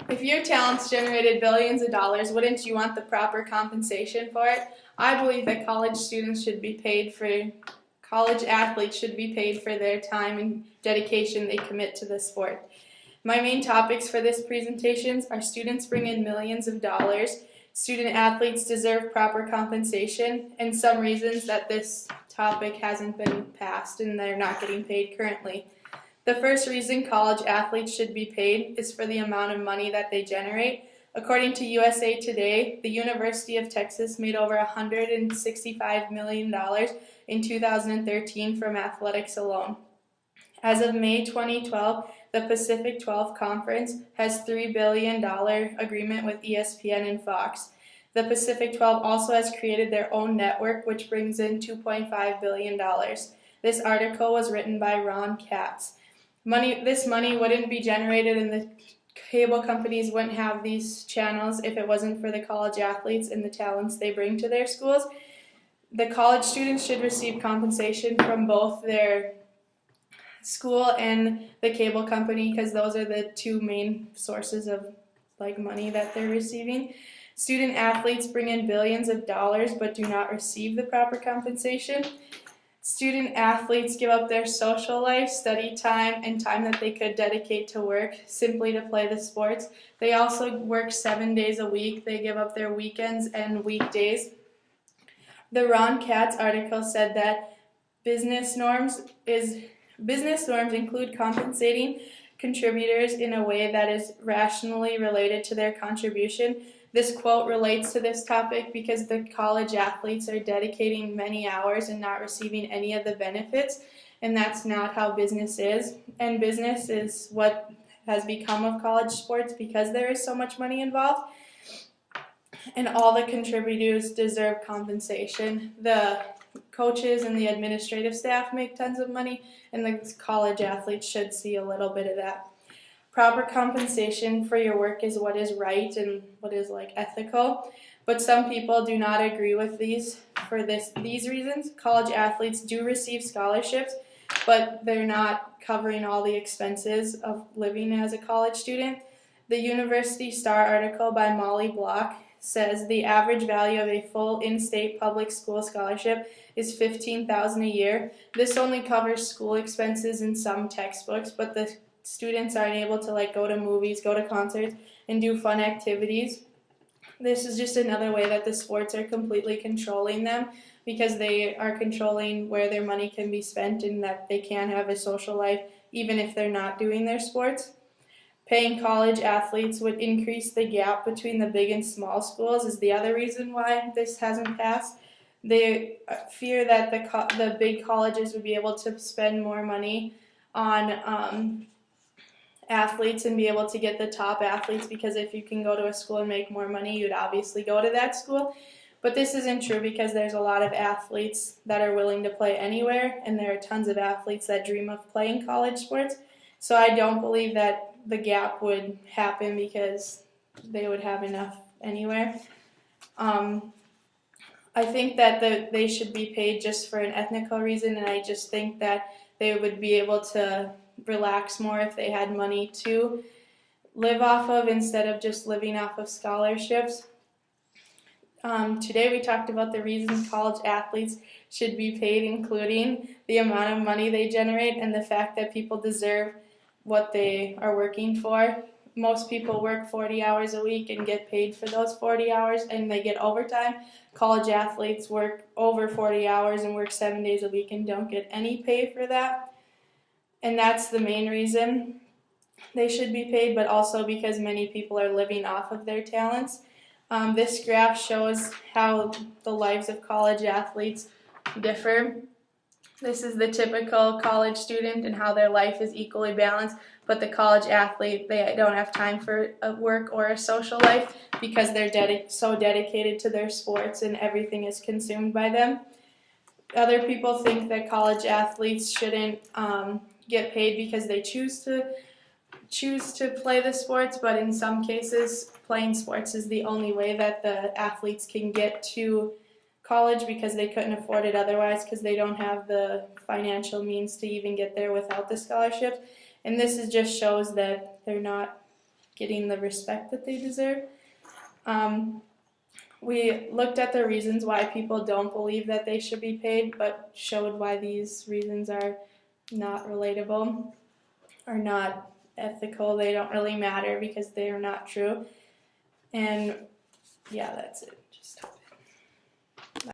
If your talents generated billions of dollars, wouldn't you want the proper compensation for it? I believe that college athletes should be paid for their time and dedication they commit to the sport. My main topics for this presentation are students bring in millions of dollars, student athletes deserve proper compensation, and some reasons that this topic hasn't been passed and they're not getting paid currently. The first reason college athletes should be paid is for the amount of money that they generate. According to USA Today, the University of Texas made over $165 million in 2013 from athletics alone. As of May 2012, the Pacific 12 Conference has $3 billion agreement with ESPN and Fox. The Pacific 12 also has created their own network, which brings in $2.5 billion. This article was written by Ron Katz. This money wouldn't be generated and the cable companies wouldn't have these channels if it wasn't for the college athletes and the talents they bring to their schools. The college students should receive compensation from both their school and the cable company because those are the two main sources of money that they're receiving. Student athletes bring in billions of dollars but do not receive the proper compensation. Student athletes give up their social life, study time, and time that they could dedicate to work simply to play the sports. They also work 7 days a week. They give up their weekends and weekdays. The Ron Katz article said that business norms include compensating contributors in a way that is rationally related to their contribution. This quote relates to this topic because the college athletes are dedicating many hours and not receiving any of the benefits, and that's not how business is. And business is what has become of college sports because there is so much money involved, and all the contributors deserve compensation. The coaches and the administrative staff make tons of money, and the college athletes should see a little bit of that. Proper compensation for your work is what is right and what is ethical, but some people do not agree with these for these reasons. College athletes do receive scholarships, but they're not covering all the expenses of living as a college student. The University Star article by Molly Block says the average value of a full in-state public school scholarship is $15,000 a year. This only covers school expenses and some textbooks, but the students aren't able to go to movies, go to concerts, and do fun activities. This is just another way that the sports are completely controlling them because they are controlling where their money can be spent and that they can have a social life even if they're not doing their sports. Paying college athletes would increase the gap between the big and small schools is the other reason why this hasn't passed. They fear that the big colleges would be able to spend more money on athletes and be able to get the top athletes because if you can go to a school and make more money, you'd obviously go to that school. But this isn't true because there's a lot of athletes that are willing to play anywhere, and there are tons of athletes that dream of playing college sports. So I don't believe that the gap would happen because they would have enough anywhere. I think that they should be paid just for an ethical reason, and I just think that they would be able to relax more if they had money to live off of instead of just living off of scholarships. Today we talked about the reasons college athletes should be paid, including the amount of money they generate and the fact that people deserve what they are working for. Most people work 40 hours a week and get paid for those 40 hours and they get overtime. College athletes work over 40 hours and work 7 days a week and don't get any pay for that. And that's the main reason they should be paid, but also because many people are living off of their talents. This graph shows how the lives of college athletes differ. This is the typical college student and how their life is equally balanced, but the college athlete, they don't have time for a work or a social life because they're so dedicated to their sports and everything is consumed by them. Other people think that college athletes shouldn't get paid because they choose to play the sports, but in some cases playing sports is the only way that the athletes can get to college because they couldn't afford it otherwise because they don't have the financial means to even get there without the scholarships. And this just shows that they're not getting the respect that they deserve. We looked at the reasons why people don't believe that they should be paid, but showed why these reasons are not relatable, are not ethical, they don't really matter because they are not true. And yeah, that's it. Just